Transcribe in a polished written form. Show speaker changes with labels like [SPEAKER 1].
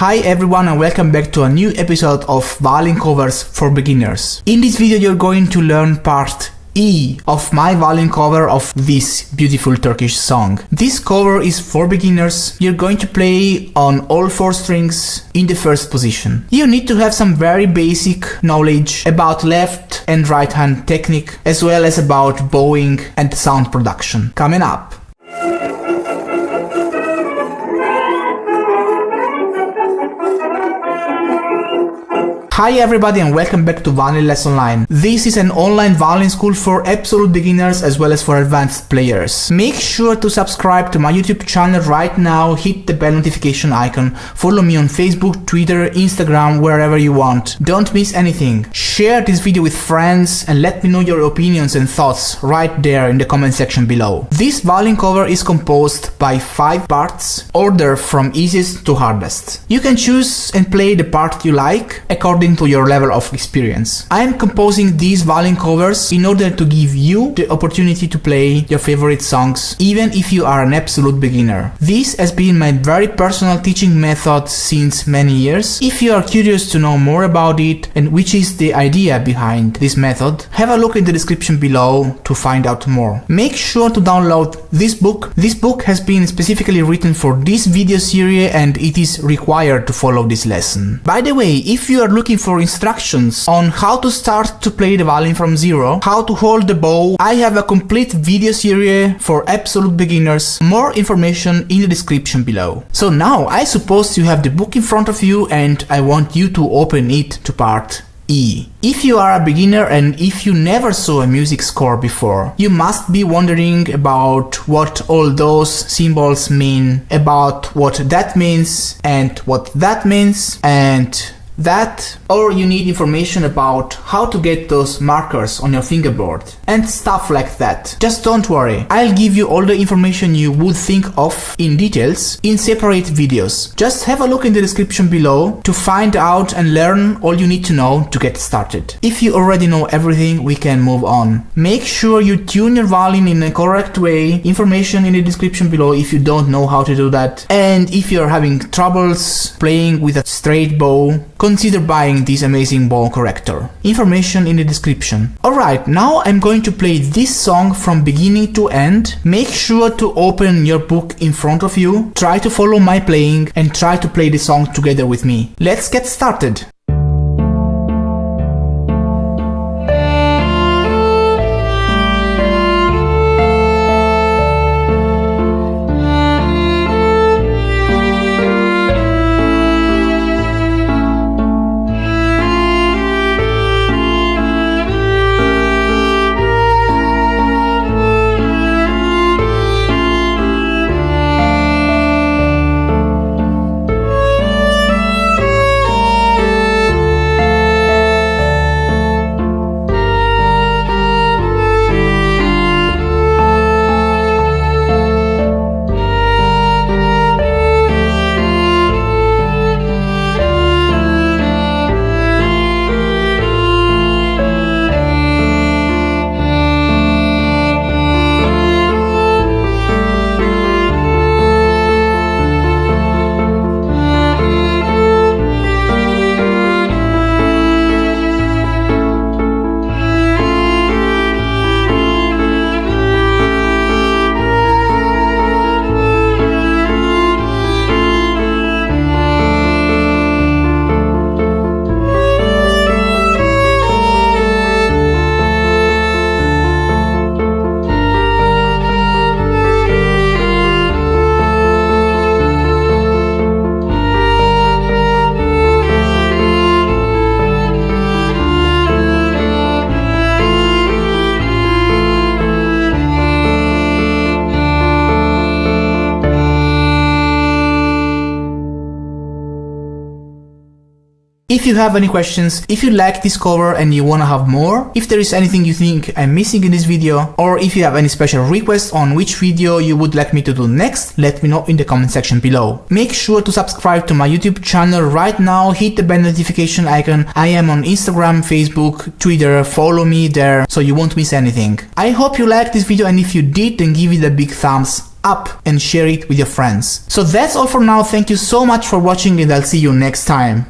[SPEAKER 1] Hi everyone and welcome back to a new episode of violin covers for beginners. In this video you're going to learn part E of my violin cover of this beautiful Turkish song. This cover is for beginners. You're going to play on all 4 strings in the first position. You need to have some very basic knowledge about left and right hand technique, as well as about bowing and sound production. Coming up. Hi everybody and welcome back to Violin Lesson Online. This is an online violin school for absolute beginners as well as for advanced players. Make sure to subscribe to my YouTube channel right now, hit the bell notification icon, follow me on Facebook, Twitter, Instagram, wherever you want. Don't miss anything. Share this video with friends and let me know your opinions and thoughts right there in the comment section below. This violin cover is composed by 5 parts, ordered from easiest to hardest. You can choose and play the part you like according to your level of experience. I am composing these violin covers in order to give you the opportunity to play your favorite songs, even if you are an absolute beginner. This has been my very personal teaching method since many years. If you are curious to know more about it and which is the idea behind this method, have a look in the description below to find out more. Make sure to download this book. This book has been specifically written for this video series and it is required to follow this lesson. By the way, if you are looking for instructions on how to start to play the violin from zero, how to hold the bow, I have a complete video series for absolute beginners. More information in the description below. So now I suppose you have the book in front of you and I want you to open it to part E. If you are a beginner and if you never saw a music score before, you must be wondering about what all those symbols mean, about what that means and what that means and that, or you need information about how to get those markers on your fingerboard and stuff like that. Just don't worry, I'll give you all the information you would think of in details in separate videos. Just have a look in the description below to find out and learn all you need to know to get started. If you already know everything, we can move on. Make sure you tune your violin in a correct way. Information in the description below if you don't know how to do that. And if you're having troubles playing with a straight bow, consider buying this amazing bow corrector. Information in the description. Alright, now I'm going to play this song from beginning to end. Make sure to open your book in front of you, try to follow my playing and try to play the song together with me. Let's get started! If you have any questions, if you like this cover and you wanna have more, if there is anything you think I'm missing in this video, or if you have any special requests on which video you would like me to do next, let me know in the comment section below. Make sure to subscribe to my YouTube channel right now, hit the bell notification icon. I am on Instagram, Facebook, Twitter, follow me there so you won't miss anything. I hope you liked this video, and if you did, then give it a big thumbs up and share it with your friends. So that's all for now. Thank you so much for watching and I'll see you next time.